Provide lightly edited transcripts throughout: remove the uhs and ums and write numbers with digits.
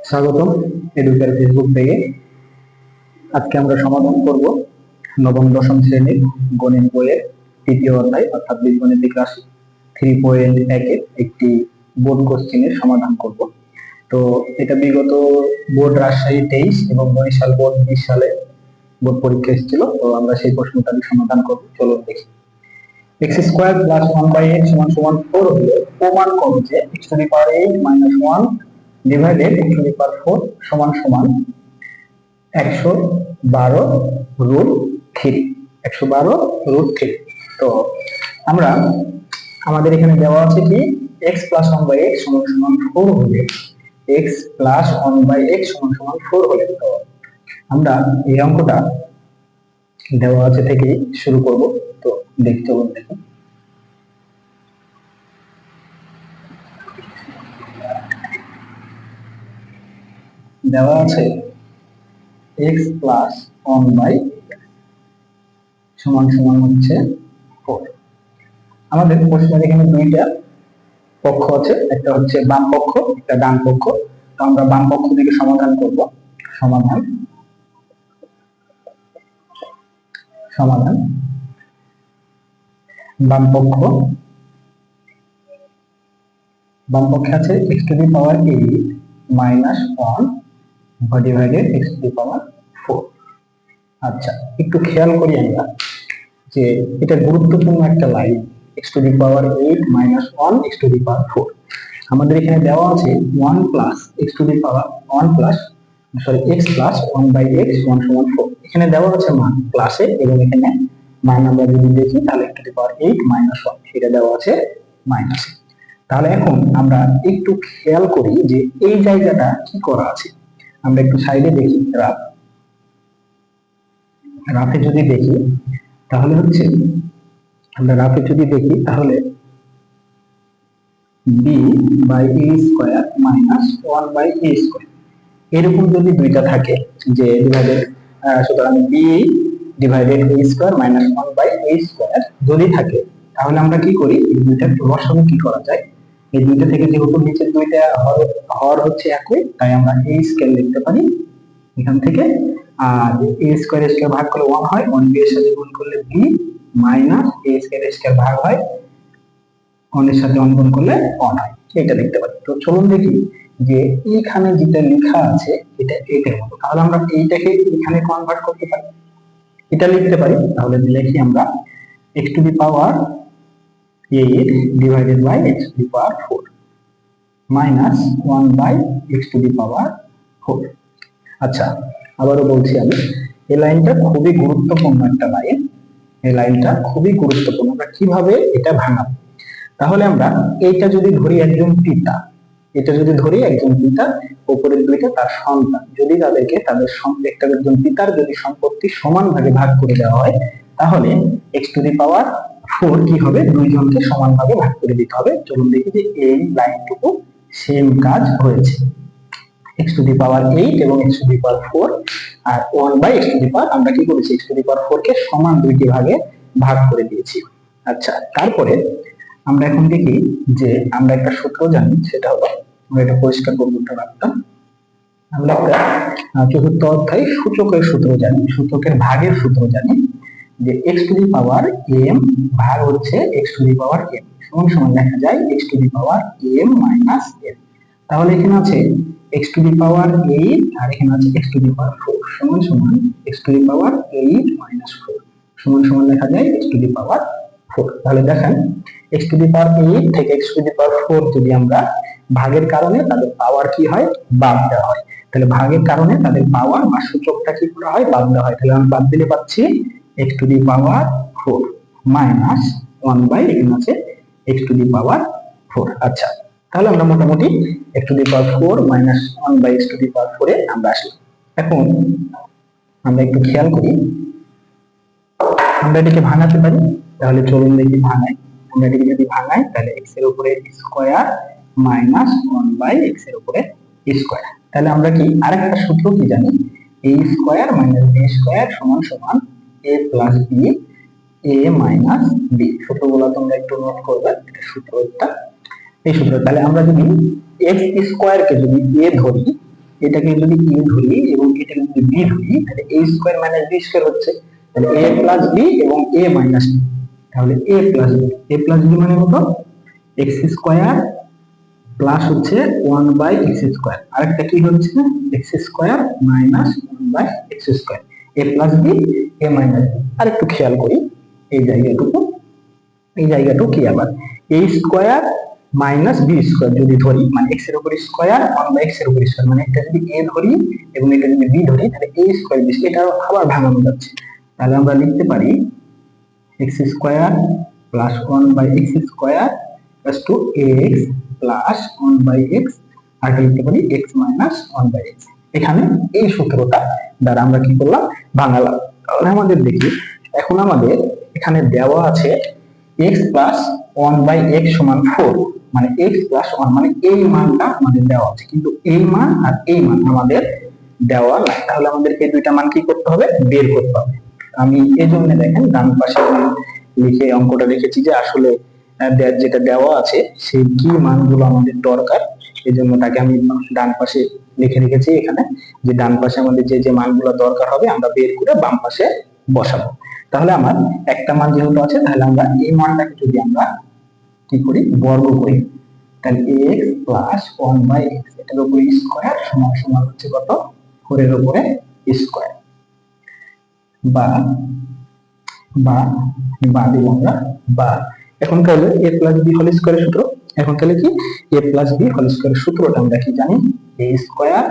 স্বাগতম educare Facebook পেজে। আজকে আমরা সমাধান করব নবম দশম শ্রেণীর গণিত বইয়ের তৃতীয় অধ্যায় অর্থাৎ বীজগণিতিক রাশি 3.1 এর একটি বোর্ড কোশ্চেনের সমাধান করব। তো এটা বিগত বোর্ড রাজশাহী 23 এবং বরিশাল বোর্ড 20 সালে বোর্ড পরীক্ষা এসেছিল। তো আমরা সেই প্রশ্নটাকে সমাধান করব। চলুন দেখি। x স্কয়ার প্লাস 1/x সমান 4 হলে প্রমাণ করো যে x to the power 8 minus 1 divided x to the power 4 সমান 112 রুট 3। 112 রুট 3। তো আমরা আমাদের এখানে দেওয়া আছে কি x প্লাস 1/x সমান 4 হলে x প্লাস 1/x সমান 4 হলে তো আমরা এই অঙ্কটা দেওয়া আছে থেকে শুরু করব। তো দেখতে হবে, দেখুন দেওয়া আছে x প্লাস 1/x সমান হচ্ছে 4। আমাদের প্রশ্নের এখানে দুইটা পক্ষ আছে, একটা হচ্ছে বাম পক্ষ, একটা ডান পক্ষ। তো আমরা বাম পক্ষ থেকে সমাধান করব। সমাধান বাম পক্ষে আছে x to the power 8 minus 1 divided x to the power 4। আচ্ছা, একটু খেয়াল করি আমরা যে এটা গুরুত্বপূর্ণ একটা line. x to the power 8 minus 1 x to the power 4। আমাদের এখানে দেওয়া আছে 1 plus x to the power 1 plus x plus 1/x সমান 4। এখানে দেওয়া আছে মান প্লাসে এবং এখানে মান আমরা যদি দেখি তাহলে x to the power 8 minus 1 সেটা দেওয়া আছে মাইনাসে। তাহলে এখন আমরা একটু খেয়াল করি যে এই জায়গাটা কি করা আছে। আমরা একটু সাইডে দেখি, রাফে যদি দেখি তাহলে হচ্ছে b by a square minus 1 by a square এরকম যদি দুইটা থাকে যে ডিভাইডেড, সুতরাং b divided a square minus 1 by a square যদি থাকে তাহলে আমরা কি করি, এই দুইটা লসাগু কি করা যায়। এই দুইটা থেকে যেহেতু নিচের দুইটা হর হচ্ছে একই, তাই আমরা a স্কয়ার লিখতে পারি এখান থেকে। আর a স্কয়ার ভাগ করলে 1 হয়, 1 b এর সাথে গুণ করলে b মাইনাস a স্কয়ার ভাগ হয় 1 এর সাথে 1 গুণ করলে 1 হয়, এটা লিখতে পারি। তো চলুন দেখি যে এইখানে যেটা লেখা আছে এটা এটার মতো, তাহলে আমরা এইটাকে এখানে কনভার্ট করতে পারি, এটা লিখতে পারি। তাহলে লিখি আমরা x to the power 8 divided by x to the power 4 minus 1 by x to the power 4। আচ্ছা, আবারও বলছি আমি, এই লাইনটা খুবই গুরুত্বপূর্ণ একটা লাইন। এই লাইনটা খুবই গুরুত্বপূর্ণ। আমরা কিভাবে এটা ভাঙাবো, তাহলে আমরা এইটা যদি ধরি একজন পিতা, উপরের দুইটা তার সন্তান, যদি তাদেরকে তাদের একটা একজন পিতার যদি সম্পত্তি সমান ভাগে ভাগ করে দেওয়া হয় তাহলে x টু দি পাওয়ার 4 কি হবে, দুইজনকে সমান ভাগে ভাগ করে দিতে হবে। চলুন দেখি যে এই লাইনটুকু সেম কাজ হয়েছে। x টু দি পাওয়ার 8 এবং x টু দি পাওয়ার 4 আর 1 by x to the power আমরা কি করেছি, x টু দি পাওয়ার 4 কে সমান দুইটি ভাগে ভাগ করে দিয়েছি। আচ্ছা, তারপরে আমরা এখন দেখি যে আমরা একটা সূত্র জানি, সেটা হলো, আমরা এটা পরিষ্কার করব রাখতাম, আমরা একটা চতুর্থ অধ্যায় সূচকের সূত্র জানি, সূচকের ভাগের সূত্র জানি যে x to the power m ভাগ হচ্ছে x to the power m সমান লেখা যায় x to the power m minus n। তাহলে এখানে আছে x টু দি পাওয়ার 8 আর এখানে আছে x টু দি পাওয়ার 4 সমান x to the power 8 minus 4 সমান লেখা যায় x টু দি পাওয়ার 4। তাহলে দেখেন x টু দি পাওয়ার 8 থেকে x টু দি পাওয়ার 4 যদি আমরা ভাগের কারণে তাদের পাওয়ার কি হয়, বাদ দেওয়া হয়, তাহলে ভাগের কারণে তাদের পাওয়ার বা সূচকটা কি করা হয়, বাদ দেওয়া হয়। তাহলে আমরা বাদ দিলে পাচ্ছি x to the power 4 minus 1 by এখানে আছে x টু দি পাওয়ার 4। আচ্ছা, তাহলে আমরা মোটামুটি x to the power 4 minus 1 by x to the power 4 এ আমরা আসলাম। এখন আমরা একটু খেয়াল করি, আমরা এটাকে ভাঙাতে পারি। তাহলে চলুন দেখি ভাঙাই। আমরা এটাকে যদি ভাঙাই তাহলে x এর উপরে স্কয়ার মাইনাস 1 বাই x এর উপরে স্কয়ার। তাহলে আমরা কি আরেকটা সূত্র কি জানি, a square minus b square সমান a plus b a minus b। সূত্রগুলো তোমরা একটু নোট করবে, এটা সূত্র একটা এই সূত্র। তাহলে আমরা যদি x স্কয়ার কে যদি a ধরি এটাকে যদি a ধরি এবং এটাকে যদি b ধরি তাহলে a square minus b square হচ্ছে, তাহলে a প্লাস b এবং a মাইনাস b, তাহলে a প্লাস b মানে কত, x স্কয়ার প্লাস হচ্ছে 1 বাই x স্কয়ার, আরেকটা কি হচ্ছে x square minus 1 by x square, a plus b a minus b। আর একটু খেয়াল করি এই জায়গাটুকু কি আবার a square minus b square যদি ধরি মানে x এর উপর স্কয়ার 1 বাই x এর উপর স্কয়ার, মানে এটা যদি a ধরি এবং এটা যদি b ধরি তাহলে a স্কয়ার b, এটা আবার ভাঙানো যাচ্ছে, তাহলে আমরা লিখতে পারি x square plus 1 by x square plus 2x plus 1 by x, আর লিখতে পারি x মাইনাস 1 বাই x। এখানে এই সূত্রটা দ্বারা আমরা কি করলাম, ভাঙালাম। তাহলে আমাদের দেখি এখন আমাদের এখানে দেওয়া আছে x প্লাস 1 বাই x সমান 4, মানে x প্লাস 1 মানে এই মানটা আমাদের দেওয়া আছে, কিন্তু এই মান আর এই মান আমাদের দেওয়া নাই, তাহলে আমাদের এই দুইটা মান কি করতে হবে, বের করতে হবে। আমি এই জন্য দেখেন ডান পাশে লিখে অঙ্কটা লিখেছি যে আসলে যেটা দেওয়া আছে সেই কি মানগুলো আমাদের দরকার, এই জন্য তাকে আমি ডান পাশে লিখে রেখেছি এখানে, যে ডান পাশে আমাদের যে যে মানগুলো দরকার হবে আমরা বের করে বাম পাশে বসাবো। তাহলে আমার একটা মান যেহেতু আছে তাহলে আমরা এই মানটাকে যদি আমরা কি করি, বর্গ করি, তাহলে x প্লাস 1 বাই x এটার উপরে স্কয়ার সমান সমান হচ্ছে কত, 4 এর উপরে স্কয়ার, বা বা বা দিব আমরা বা। এখন তাহলে a প্লাস b হোল স্কয়ারের সূত্র, এখন তাহলে কি a প্লাস b হোল স্কয়ারের সূত্রটা আমরা কি জানি, a square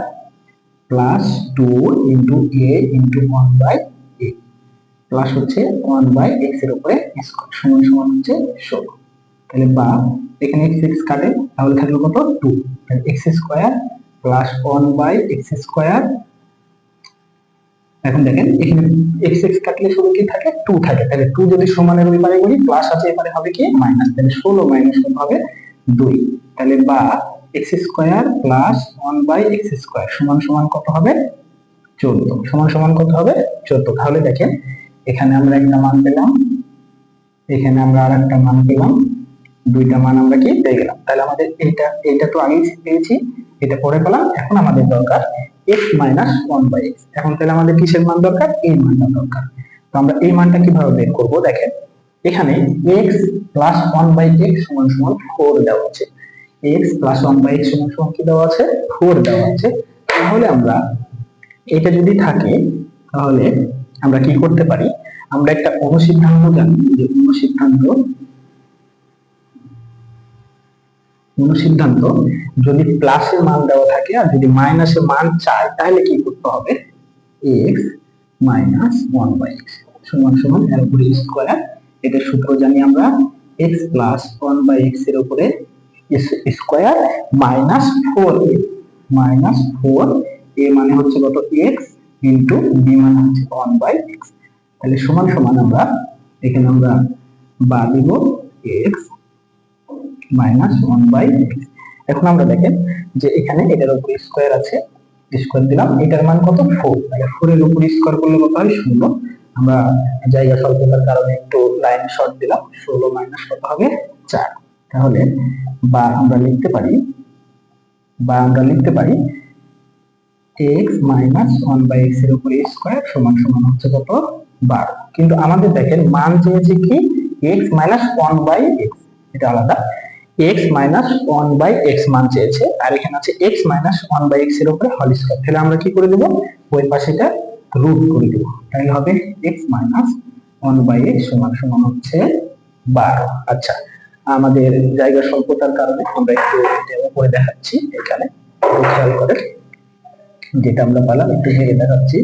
plus 2 into a into 1 by a plus হচ্ছে 1 বাই x এর উপরে স্কয়ার সমান সমান হচ্ছে 16। তাহলে বা এখানে x x কাটে তাহলে থাকলো কত 2, তাহলে x square plus 1 by x square. এখন দেখেন এখানে x x কাটলে শুধু কি থাকে 2 থাকে, তাহলে 2 যদি সমানের ওই পারে করি প্লাস আছে এপারে হবে কি মাইনাস, তাহলে 16 মাইনাস কত হবে 2, তাহলে বা x square plus 1 by x square সমান সমান কত হবে 14, সমান সমান কত হবে 14। তাহলে দেখেন এখানে আমরা একটা মান পেলাম, এখানে আমরা আরেকটা মান পেলাম, দুইটা মান আমরা কি পেয়ে গেলাম। তাহলে আমাদের এটা তো আগেই পেয়েছি, এটা পরে পেলাম, এখন আমাদের দরকার x মাইনাস 1 বাই x। এখন তাহলে আমাদের কিসের মান দরকার, এই মানটা দরকার। তো আমরা এই মানটা কিভাবে বের করব, দেখেন এখানে x প্লাস 1 বাই x সমান সমান 4 দেওয়া আছে, x প্লাস 1 বাই x সমান সমান কি দেওয়া আছে 4 দেওয়া আছে। তাহলে আমরা এটা যদি থাকে তাহলে আমরা কি করতে পারি, আমরা একটা অনুসিদ্ধান্ত জানি যে অনুসিদ্ধান্ত যদি প্লাসের মান দেওয়া থাকে আর যদি মাইনাসের মান চায় তাহলে কি করতে হবে, x মাইনাস 1 বাই x সমান সমান এর উপরে স্কয়ার, এটার সূত্র জানি আমরা x প্লাস 1 বাই x এর উপরে square minus 4a, minus 4a মানে হচ্ছে কত x ইনটু b মানে হচ্ছে 1 বাই x, তাহলে সমান সমান আমরা এখানে আমরা বা দিব x মাইনাস 1 বাই x। এখন আমরা দেখেন যে এখানে এটার উপর স্কয়ার আছে, স্কয়ার দিলাম, এটার মান কত 4, তাহলে 4 এর উপর স্কয়ার করলে কত হয় 0, আমরা জায়গা স্বল্পতার কারণে একটু লাইন শর্ট দিলাম, 16 মাইনাস কত হবে 4। তাহলে বা আমরা লিখতে পারি x মাইনাস 1 বাই x এর উপর স্কয়ার সমান সমান হচ্ছে কত 12। কিন্তু আমাদের দেখেন মান চেয়েছে কি x মাইনাস 1 বাই x, এটা আলাদা, x মাইনাস 1 বাই x মান চেয়েছে, আর এখানে আছে x মাইনাস 1 বাই x এর উপরে হোল স্কয়ার, তাহলে আমরা কি করে দেব ওই পাশেটা রুট করে দেব, তাহলে হবে x মাইনাস 1 বাই x সমান সমান হচ্ছে 12। আচ্ছা, আমাদের জায়গা স্বল্পতার কারণে আমরা একটু ডেমো করে দেখাচ্ছি, এখানে খেয়াল করে যেটা আমরা পেলাম একটু ভেঙে দেখাচ্ছি,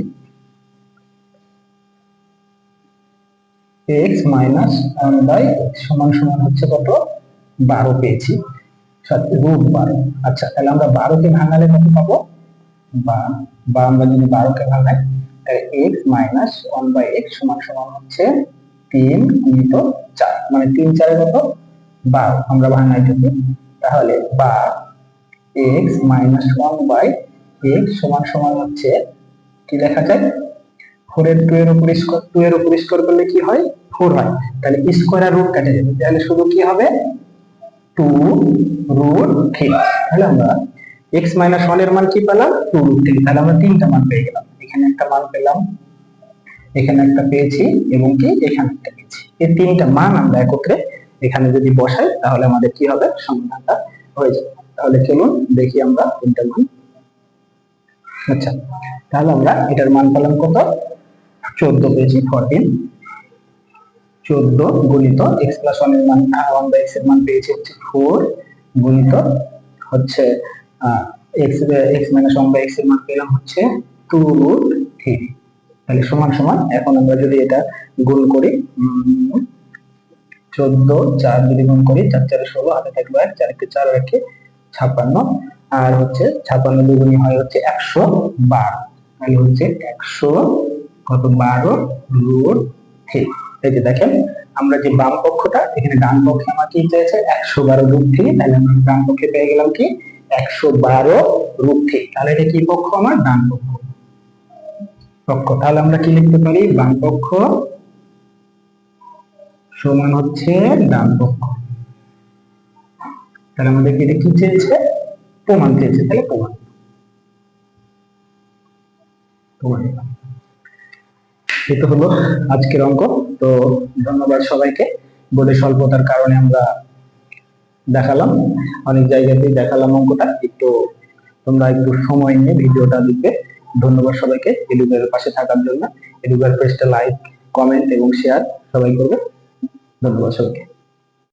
x মাইনাস 1 বাই x সমান সমান হচ্ছে কত 12 পেয়েছি, রুট 12। আচ্ছা, তাহলে আমরা 12 কে ভাঙালে কত পাবো, বা আমরা যদি 12 কে ভাঙাই তাহলে x মাইনাস 1 বাই x সমান সমান হচ্ছে 3 গুণিত 4, মানে 3 4 কত 12, আমরা ভাঙাই যদি তাহলে বা x মাইনাস 1 বাই x সমান সমান হচ্ছে কি লেখা যায় 4 এর 2 এর উপর স্কয়ার, 2 এর উপর স্কয়ার করলে কি হয় 4 হয়, তাহলে স্কয়ার আর রুট কেটে যাবে, তাহলে শুধু কি হবে 2 রুট 3। তাহলে আমরা x মাইনাস 1 এর মান কি পেলাম 2√3, তাহলে আমরা তিনটা মান পেয়ে গেলাম। এখানে একটা মান পেলাম, এখানে একটা পেয়েছি এবং কি এখানে একটা পেয়েছি। এই তিনটা মান আমরা একত্রে এখানে যদি বসাই তাহলে আমাদের কি হবে, সমাধানটা হয়ে যাবে। তাহলে চলুন দেখি আমরা তিনটা মান। আচ্ছা, তাহলে আমরা এটার মান পেলাম কত, 14 পেয়েছি, 14 গুণিত x প্লাস 1 এর মান 1/x এর মান পেয়েছি হচ্ছে 4 গুণিত হচ্ছে x মাইনাস 1/x এর মান পেলাম হচ্ছে 2√3। তাহলে সমান সমান, এখন আমরা যদি এটা গুণ করি 14 4 যদি গুণ করি 4 4 16, হাতে থাকবে 1, 4 কে 4 রাখে 56, আর হচ্ছে 56 দুগুণী হয় হচ্ছে 112, তাহলে হচ্ছে 100 কত 12√3। এই যে দেখেন আমরা যে বাম পক্ষটা, এখানে ডান পক্ষে আমার কি চেয়েছে 112√3, তাহলে আমরা ডান পক্ষে পেয়ে গেলাম কি 112√3। তাহলে এটা কি পক্ষ, আমার ডান পক্ষ। তাহলে আমরা কি লিখতে পারি, বাম পক্ষ সমান হচ্ছে ডান পক্ষ। তাহলে আমাদের এটা কি চেয়েছে, প্রমাণ চেয়েছে, তাহলে প্রমাণ। এটা হলো আজকের অঙ্ক। তো ধন্যবাদ সবাইকে। বোর্ডে স্বল্পতার কারণে আমরা দেখালাম, অনেক জায়গাতেই দেখালাম অঙ্কটা, একটু তোমরা একটু সময় নিয়ে ভিডিওটা দেখবে। ধন্যবাদ সবাইকে এডুকের পাশে থাকার জন্য। এডুকের পেজটা লাইক, কমেন্ট এবং শেয়ার সবাই করবে। ধন্যবাদ সবাইকে।